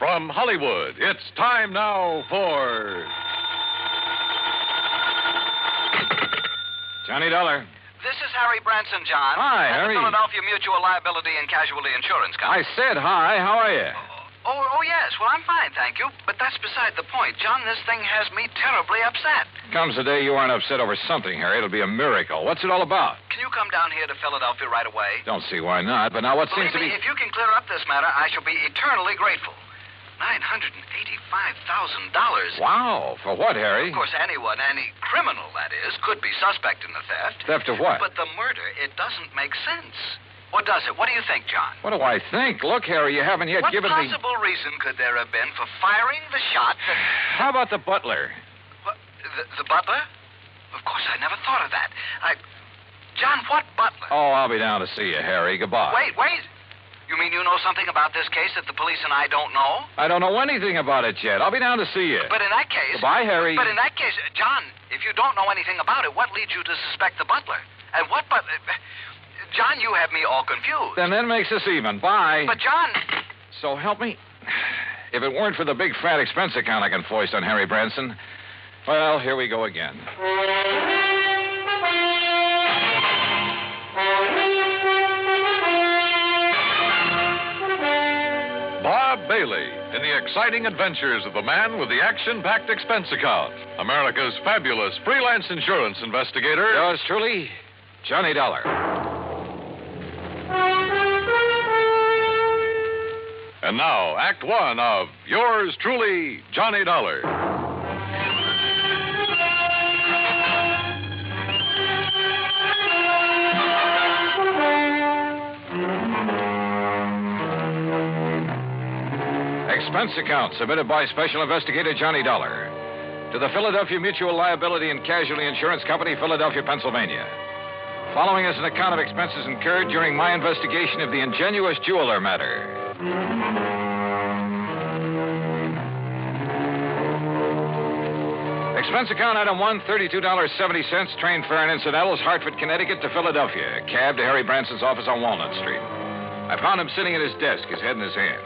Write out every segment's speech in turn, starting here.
From Hollywood, it's time now for... Johnny Dollar. This is Harry Branson, John. Hi, at Harry. the Philadelphia Mutual Liability and Casualty Insurance Company. I said hi. How are you? Oh, yes. Well, I'm fine, thank you. But that's beside the point. John, this thing has me terribly upset. Comes the day you aren't upset over something, Harry. It'll be a miracle. What's it all about? Can you come down here to Philadelphia right away? Don't see why not. But now what seems to be... If you can clear up this matter, I shall be eternally grateful. $985,000. Wow. For what, Harry? Of course, anyone, any criminal, that is, could be suspect in the theft. Theft of what? But the murder, it doesn't make sense. What does it? What do you think, John? What do I think? Look, Harry, you haven't yet given me... What possible reason could there have been for firing the shot that... How about the butler? What, the butler? Of course, I never thought of that. John, what butler? Oh, I'll be down to see you, Harry. Goodbye. Wait. You mean you know something about this case that the police and I don't know? I don't know anything about it yet. I'll be down to see you. But in that case... Goodbye, Harry. But in that case, John, if you don't know anything about it, what leads you to suspect the butler? And what butler... John, you have me all confused. Then that makes us even. Bye. But, John... So help me. If it weren't for the big fat expense account I can foist on Harry Branson, well, here we go again. Bob Bailey in the exciting adventures of the man with the action-packed expense account. America's fabulous freelance insurance investigator. Yours truly, Johnny Dollar. And now, Act One of Yours Truly, Johnny Dollar. Expense account submitted by Special Investigator Johnny Dollar to the Philadelphia Mutual Liability and Casualty Insurance Company, Philadelphia, Pennsylvania. Following is an account of expenses incurred during my investigation of the Ingenuous jeweler matter. Expense account item 1, $32.70, train fare and incidentals, Hartford, Connecticut to Philadelphia. Cab to Harry Branson's office on Walnut Street. I found him sitting at his desk, his head in his hands.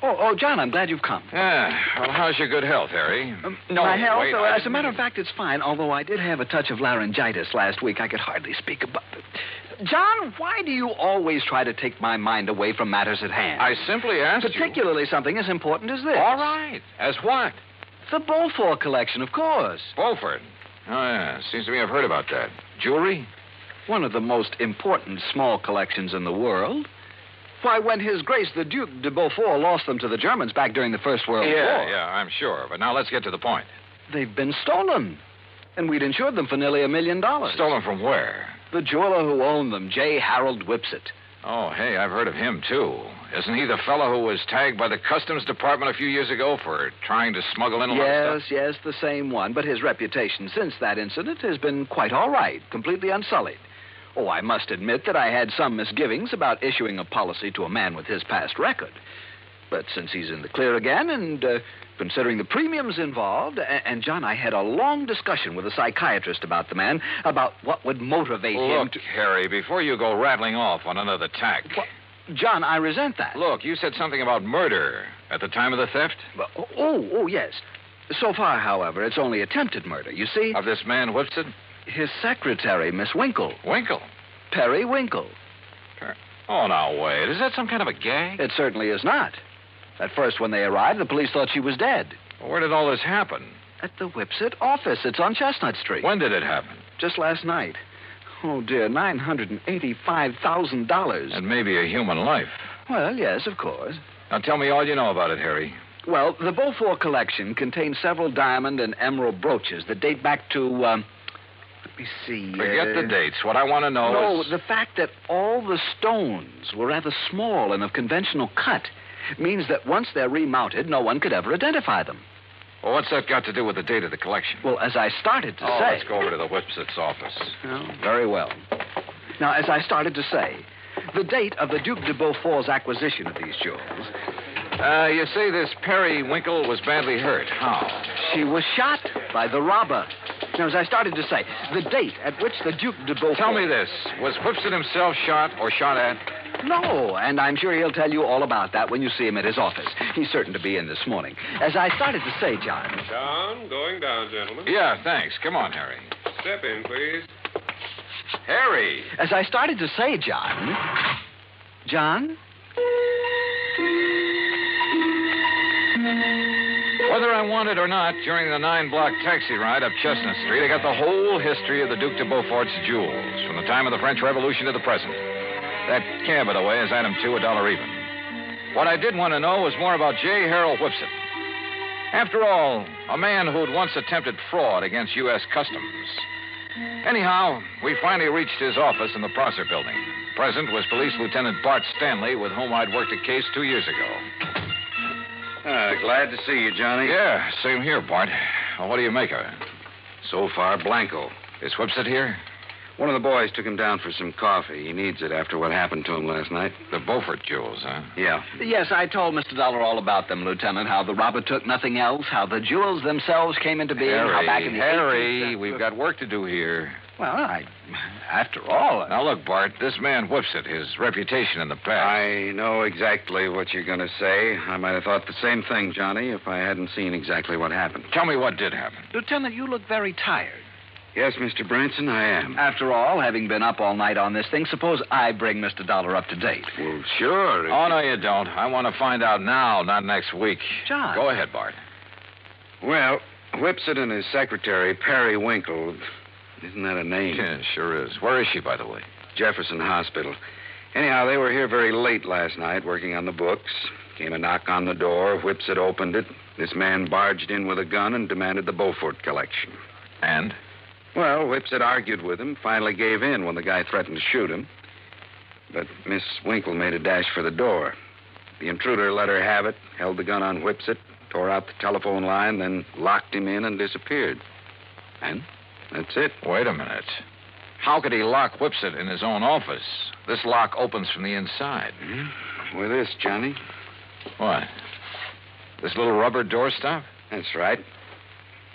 Oh, John, I'm glad you've come. Yeah. Well, how's your good health, Harry? My health? Wait, as a matter of fact, it's fine, although I did have a touch of laryngitis last week. I could hardly speak about it. John, why do you always try to take my mind away from matters at hand? I simply asked Particularly something as important as this. All right. As what? The Beaufort collection, of course. Beaufort. Oh, yeah. Seems to me I've heard about that. Jewelry? One of the most important small collections in the world. Why, when His Grace the Duke de Beaufort lost them to the Germans back during the First World War. Yeah, I'm sure. But now let's get to the point. They've been stolen. And we'd insured them for nearly $1 million. Stolen from where? The jeweler who owned them, J. Harold Whipsett. Oh, hey, I've heard of him, too. Isn't he the fellow who was tagged by the Customs Department a few years ago for trying to smuggle in a lot of stuff? Yes, the same one. But his reputation since that incident has been quite all right, completely unsullied. Oh, I must admit that I had some misgivings about issuing a policy to a man with his past record. But since he's in the clear again, and considering the premiums involved, and John, I had a long discussion with a psychiatrist about the man, about what would motivate him to... Look, Harry, before you go rattling off on another tack... Well, John, I resent that. Look, you said something about murder at the time of the theft? Oh, yes. So far, however, it's only attempted murder, you see? Of this man, Whipsett? His secretary, Miss Winkle. Winkle? Perry Winkle. Oh, now, wait. Is that some kind of a gag? It certainly is not. At first, when they arrived, the police thought she was dead. Well, where did all this happen? At the Whipsett office. It's on Chestnut Street. When did it happen? Just last night. Oh, dear, $985,000. And maybe a human life. Well, yes, of course. Now, tell me all you know about it, Harry. Well, the Beaufort collection contains several diamond and emerald brooches that date back to, let me see. Forget the dates. What I want to know is... No, the fact that all the stones were rather small and of conventional cut means that once they're remounted, no one could ever identify them. Well, what's that got to do with the date of the collection? Well, as I started to say... let's go over to the Whipsett's office. Oh, very well. Now, as I started to say, the date of the Duke de Beaufort's acquisition of these jewels... You say this Perry Winkle was badly hurt. How? She was shot. by the robber. Now, as I started to say, the date at which the Duke de Beaufort... Tell me this. Was Whipsit himself shot or shot at? No, and I'm sure he'll tell you all about that when you see him at his office. He's certain to be in this morning. As I started to say, John... John, going down, gentlemen. Yeah, thanks. Come on, Harry. Step in, please. Harry! As I started to say, John... John? Whether I wanted or not, during the 9-block taxi ride up Chestnut Street, I got the whole history of the Duke de Beaufort's jewels, from the time of the French Revolution to the present. That cab, by the way, is item 2, $1 even. What I did want to know was more about J. Harold Whipsit. After all, a man who'd once attempted fraud against U.S. Customs. Anyhow, we finally reached his office in the Prosser Building. Present was Police Lieutenant Bart Stanley, with whom I'd worked a case 2 years ago. Glad to see you, Johnny. Yeah, same here, Bart. Well, what do you make of it? So far, blanco. Is Whipsit here? One of the boys took him down for some coffee. He needs it after what happened to him last night. The Beaufort jewels, huh? Yeah. Yes, I told Mr. Dollar all about them, Lieutenant, how the robber took nothing else, how the jewels themselves came into being, how back in the Harry, 18th... we've got work to do here. Well, after all... Now, look, Bart, this man Whipsit, his reputation in the past... I know exactly what you're going to say. I might have thought the same thing, Johnny, if I hadn't seen exactly what happened. Tell me what did happen. Lieutenant, you look very tired. Yes, Mr. Branson, I am. After all, having been up all night on this thing, suppose I bring Mr. Dollar up to date. Well, sure. Oh, no, you don't. I want to find out now, not next week. John. Go ahead, Bart. Well, Whipsit and his secretary, Perry Winkle... Isn't that a name? Yeah, sure is. Where is she, by the way? Jefferson Hospital. Anyhow, they were here very late last night working on the books. Came a knock on the door. Whipsit opened it. This man barged in with a gun and demanded the Beaufort collection. And? Well, Whipsit argued with him, finally gave in when the guy threatened to shoot him. But Miss Winkle made a dash for the door. The intruder let her have it, held the gun on Whipsit, tore out the telephone line, then locked him in and disappeared. And? That's it. Wait a minute. How could he lock Whipsit in his own office? This lock opens from the inside. With this, Johnny. What? This little rubber doorstop? That's right.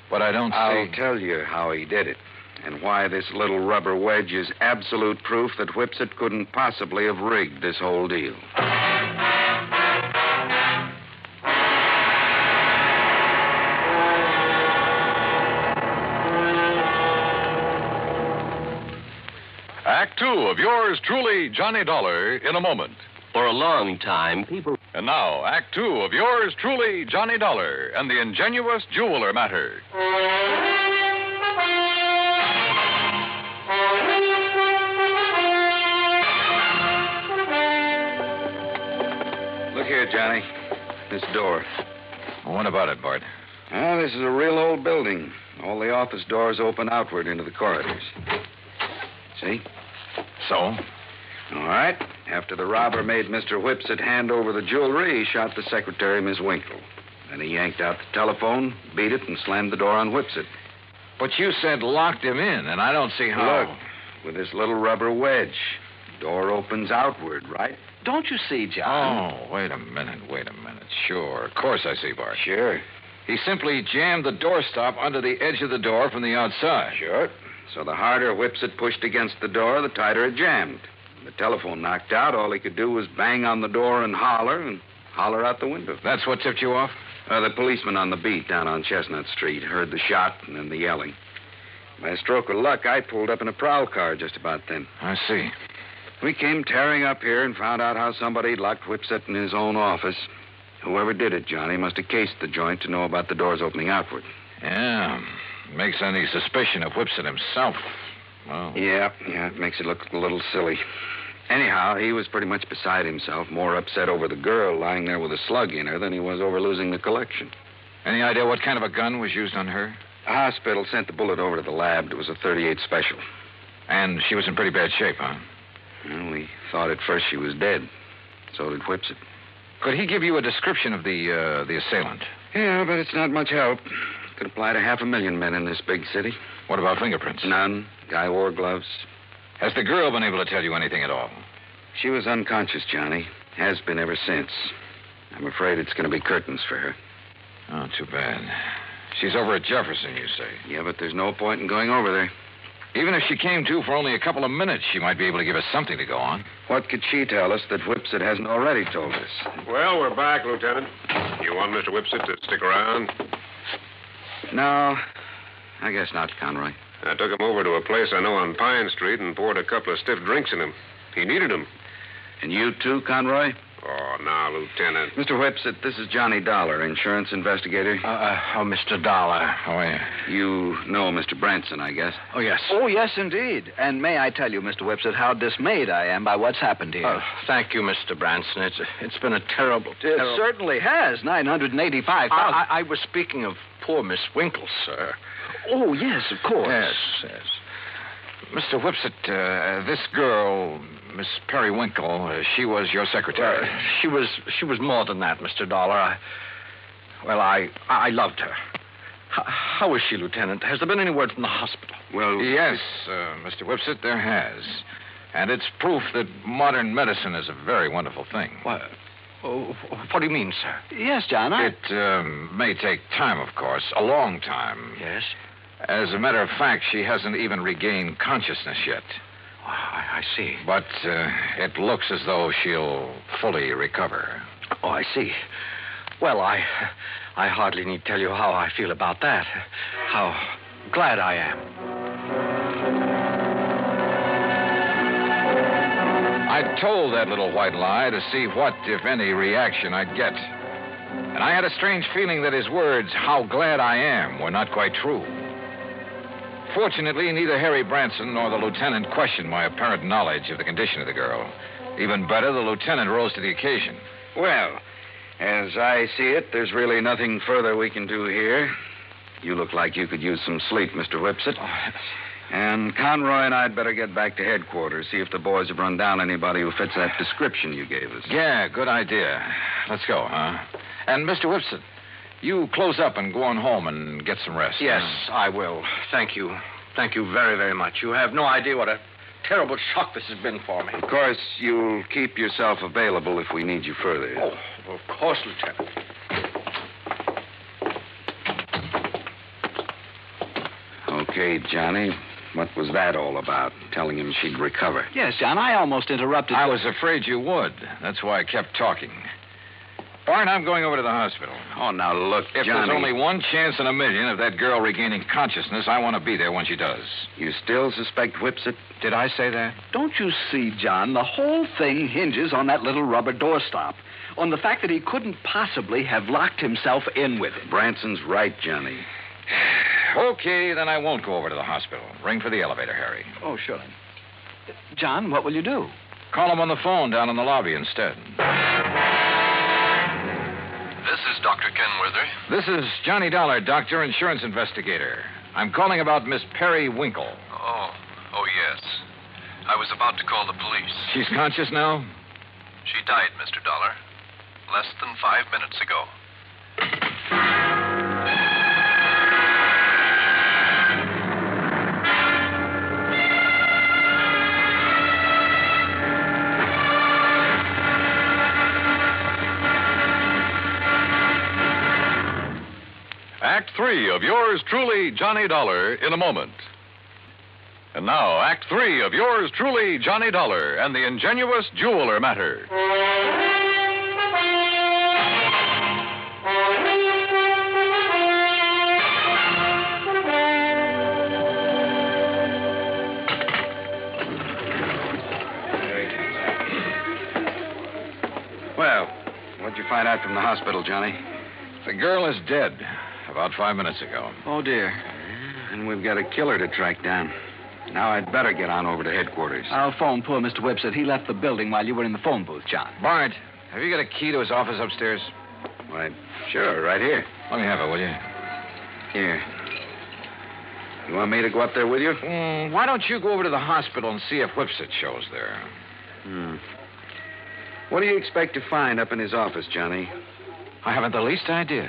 But I don't I'll see... tell you how he did it, and why this little rubber wedge is absolute proof that Whipsit couldn't possibly have rigged this whole deal. Act 2 of yours truly, Johnny Dollar, in a moment. For a long time, people... And now, Act 2 of yours truly, Johnny Dollar, and the Ingenuous jeweler matter. Look here, Johnny. This door. What about it, Bart? Well, this is a real old building. All the office doors open outward into the corridors. See? So? All right. After the robber made Mr. Whipsit hand over the jewelry, he shot the secretary, Miss Winkle. Then he yanked out the telephone, beat it, and slammed the door on Whipsit. But you said locked him in, and I don't see how... Look, with this little rubber wedge, the door opens outward, right? Don't you see, John? Oh, wait a minute. Sure, of course I see, Bart. Sure. He simply jammed the doorstop under the edge of the door from the outside. Sure. So the harder Whipsit pushed against the door, the tighter it jammed. When the telephone knocked out, all he could do was bang on the door and holler out the window. That's what tipped you off? The policeman on the beat down on Chestnut Street heard the shot and then the yelling. By a stroke of luck, I pulled up in a prowl car just about then. I see. We came tearing up here and found out how somebody locked Whipsit in his own office. Whoever did it, Johnny, must have cased the joint to know about the doors opening outward. Yeah. Makes any suspicion of Whipsit himself. Well... Yeah, it makes it look a little silly. Anyhow, he was pretty much beside himself, more upset over the girl lying there with a slug in her than he was over losing the collection. Any idea what kind of a gun was used on her? The hospital sent the bullet over to the lab. It was a .38 special. And she was in pretty bad shape, huh? Well, we thought at first she was dead. So did Whipsit. Could he give you a description of the assailant? Yeah, but it's not much help. Could apply to 500,000 men in this big city. What about fingerprints? None. Guy wore gloves. Has the girl been able to tell you anything at all? She was unconscious, Johnny. Has been ever since. I'm afraid it's going to be curtains for her. Oh, too bad. She's over at Jefferson, you say? Yeah, but there's no point in going over there. Even if she came to for only a couple of minutes, she might be able to give us something to go on. What could she tell us that Whipsit hasn't already told us? Well, we're back, Lieutenant. You want Mr. Whipsit to stick around? No, I guess not, Conroy. I took him over to a place I know on Pine Street and poured a couple of stiff drinks in him. He needed them. And you too, Conroy? Oh, now, Lieutenant. Mr. Whipsit, this is Johnny Dollar, insurance investigator. Mr. Dollar. How are you? You know Mr. Branson, I guess. Oh, yes. Oh, yes, indeed. And may I tell you, Mr. Whipsit, how dismayed I am by what's happened here. Thank you, Mr. Branson. It's been a terrible. It certainly has. $985,000. I was speaking of poor Miss Winkle, sir. Oh, yes, of course. Yes. Mr. Whipsit, this girl, Miss Periwinkle, she was your secretary. She was more than that, Mr. Dollar. I loved her. How is she, Lieutenant? Has there been any word from the hospital? Well, yes, Mr. Whipsit, there has. And it's proof that modern medicine is a very wonderful thing. What do you mean, sir? Yes, John, It may take time, of course, a long time. Yes? As a matter of fact, she hasn't even regained consciousness yet. I see. But it looks as though she'll fully recover. Oh, I see. Well, I hardly need tell you how I feel about that. How glad I am. I told that little white lie to see what, if any, reaction I'd get. And I had a strange feeling that his words, how glad I am, were not quite true. Fortunately, neither Harry Branson nor the lieutenant questioned my apparent knowledge of the condition of the girl. Even better, the lieutenant rose to the occasion. well, as I see it, there's really nothing further we can do here. You look like you could use some sleep, Mr. Whipsit. And Conroy and I'd better get back to headquarters, see if the boys have run down anybody who fits that description you gave us. Yeah, good idea. Let's go, huh? And Mr. Whipsit, you close up and go on home and get some rest. Yes, I will. Thank you. Thank you very, very much. You have no idea what a terrible shock this has been for me. Of course, you'll keep yourself available if we need you further. Oh, of course, Lieutenant. Okay, Johnny. What was that all about? Telling him she'd recover. Yes, John, I almost interrupted I you. was afraid you would. That's why I kept talking. Bart, I'm going over to the hospital. Oh, now look, If Johnny. there's only one chance in a million of that girl regaining consciousness, I want to be there when she does. You still suspect Whipsit? Did I say that? Don't you see, John, the whole thing hinges on that little rubber doorstop. On the fact that he couldn't possibly have locked himself in with it. Branson's right, Johnny. Okay, then I won't go over to the hospital. Ring for the elevator, Harry. Oh, sure. John, what will you do? Call him on the phone down in the lobby instead. This is Dr. Kenworthy. This is Johnny Dollar, doctor, insurance investigator. I'm calling about Miss Periwinkle. Oh, yes. I was about to call the police. She's conscious now? She died, Mr. Dollar, less than 5 minutes ago. Act 3 of yours truly, Johnny Dollar, in a moment. And now, Act 3 of yours truly, Johnny Dollar, and the Ingenuous Jeweler Matter. Well, what'd you find out from the hospital, Johnny? The girl is dead. About 5 minutes ago. Oh, dear. And we've got a killer to track down. Now I'd better get on over to headquarters. I'll phone poor Mr. Whipsit. He left the building while you were in the phone booth, John. Bart, have you got a key to his office upstairs? Why, sure, right here. Let me have it, will you? Here. You want me to go up there with you? Why don't you go over to the hospital and see if Whipsit shows there? What do you expect to find up in his office, Johnny? I haven't the least idea.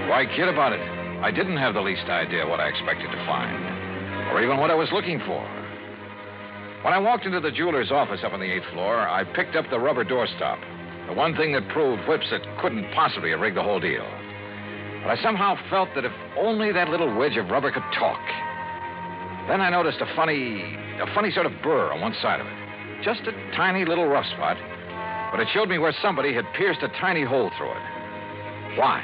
Why kid about it? I didn't have the least idea what I expected to find, or even what I was looking for. When I walked into the jeweler's office up on the 8th floor, I picked up the rubber doorstop. The one thing that proved Whipsit couldn't possibly have rigged the whole deal. But I somehow felt that if only that little wedge of rubber could talk. Then I noticed a funny sort of burr on one side of it. Just a tiny little rough spot. But it showed me where somebody had pierced a tiny hole through it. Why?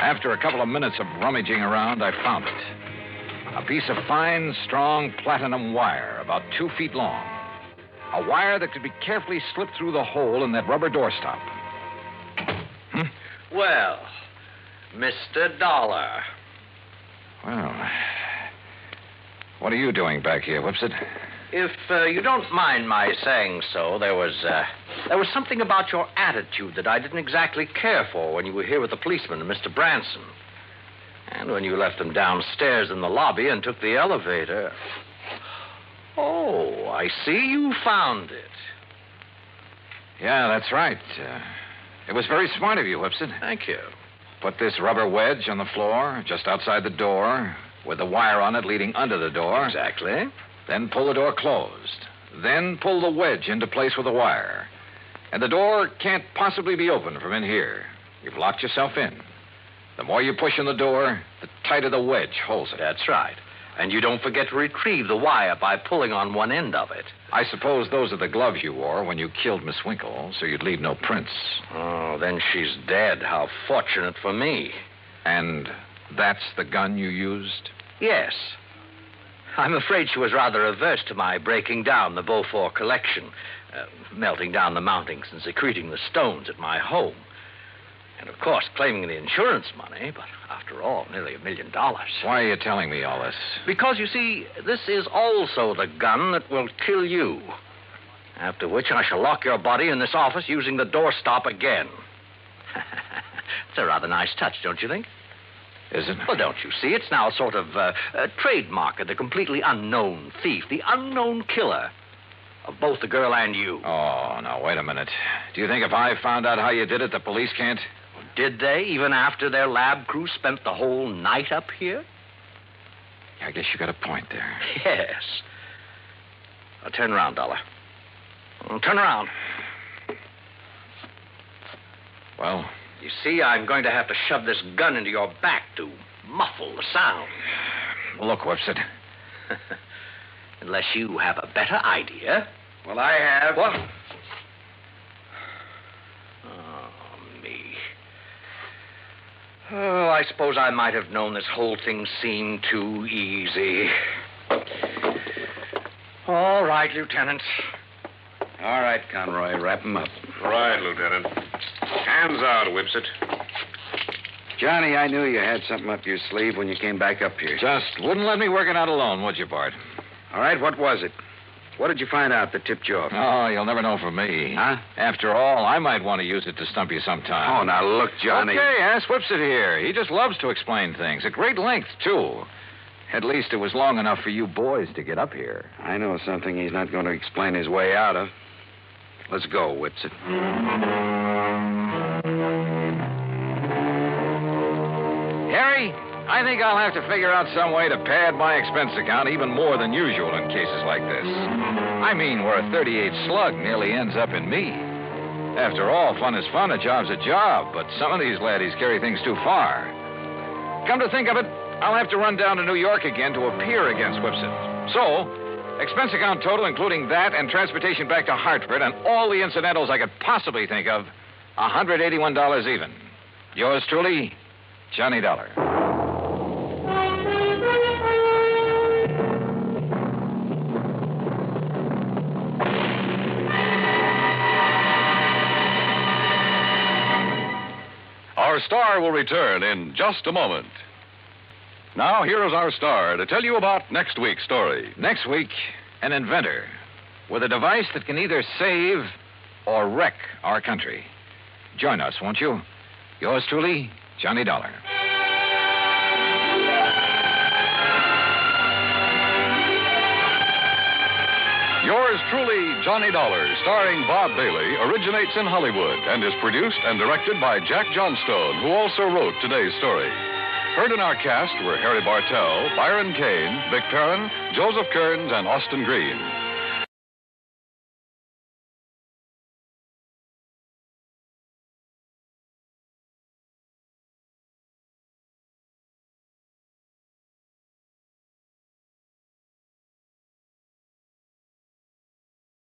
After a couple of minutes of rummaging around, I found it. A piece of fine, strong platinum wire, about 2 feet long. A wire that could be carefully slipped through the hole in that rubber doorstop. Well, Mr. Dollar. Well, what are you doing back here, Whipsit? If you don't mind my saying so, there was something about your attitude that I didn't exactly care for when you were here with the policeman and Mr. Branson. And when you left them downstairs in the lobby and took the elevator. Oh, I see you found it. Yeah, that's right. It was very smart of you, Whipsit. Thank you. Put this rubber wedge on the floor, just outside the door, with the wire on it leading under the door. Exactly. Then pull the door closed. Then pull the wedge into place with the wire. And the door can't possibly be opened from in here. You've locked yourself in. The more you push on the door, the tighter the wedge holds it. That's right. And you don't forget to retrieve the wire by pulling on one end of it. I suppose those are the gloves you wore when you killed Miss Winkle, so you'd leave no prints. Oh, then she's dead. How fortunate for me. And that's the gun you used? Yes. I'm afraid she was rather averse to my breaking down the Beaufort collection, melting down the mountings and secreting the stones at my home. And, of course, claiming the insurance money, but after all, nearly $1 million. Why are you telling me all this? Because, you see, this is also the gun that will kill you. After which I shall lock your body in this office using the doorstop again. It's a rather nice touch, don't you think? Is it? Well, don't you see? It's now a sort of a trademark of the completely unknown thief, the unknown killer of both the girl and you. Oh, now, wait a minute. Do you think if I found out how you did it, the police can't? Did they, even after their lab crew spent the whole night up here? I guess you got a point there. Yes. Now, turn around, Dollar. Turn around. Well? You see, I'm going to have to shove this gun into your back to muffle the sound. Look, Whipsit. Unless you have a better idea. Well, I have. What? Oh, me. Oh, I suppose I might have known this whole thing seemed too easy. All right, Lieutenant. All right, Conroy, wrap him up. Right, Lieutenant. Hands out, Whipsit. Johnny, I knew you had something up your sleeve when you came back up here. Just wouldn't let me work it out alone, would you, Bart? All right, what was it? What did you find out that tipped you off? Oh, you'll never know from me. Huh? After all, I might want to use it to stump you sometime. Oh, now look, Johnny. Okay, ask Whipsit here. He just loves to explain things. At great length, too. At least it was long enough for you boys to get up here. I know something he's not going to explain his way out of. Let's go, Whipsit. Harry, I think I'll have to figure out some way to pad my expense account even more than usual in cases like this. I mean, where a .38 slug nearly ends up in me. After all, fun is fun, a job's a job, but some of these laddies carry things too far. Come to think of it, I'll have to run down to New York again to appear against Whipsit. So, expense account total, including that and transportation back to Hartford and all the incidentals I could possibly think of, $181 even. Yours truly, Johnny Dollar. Our star will return in just a moment. Now, here is our star to tell you about next week's story. Next week, an inventor with a device that can either save or wreck our country. Join us, won't you? Yours truly, Johnny Dollar. Yours truly, Johnny Dollar, starring Bob Bailey, originates in Hollywood and is produced and directed by Jack Johnstone, who also wrote today's story. Heard in our cast were Harry Bartell, Byron Kane, Vic Perrin, Joseph Kearns, and Austin Green.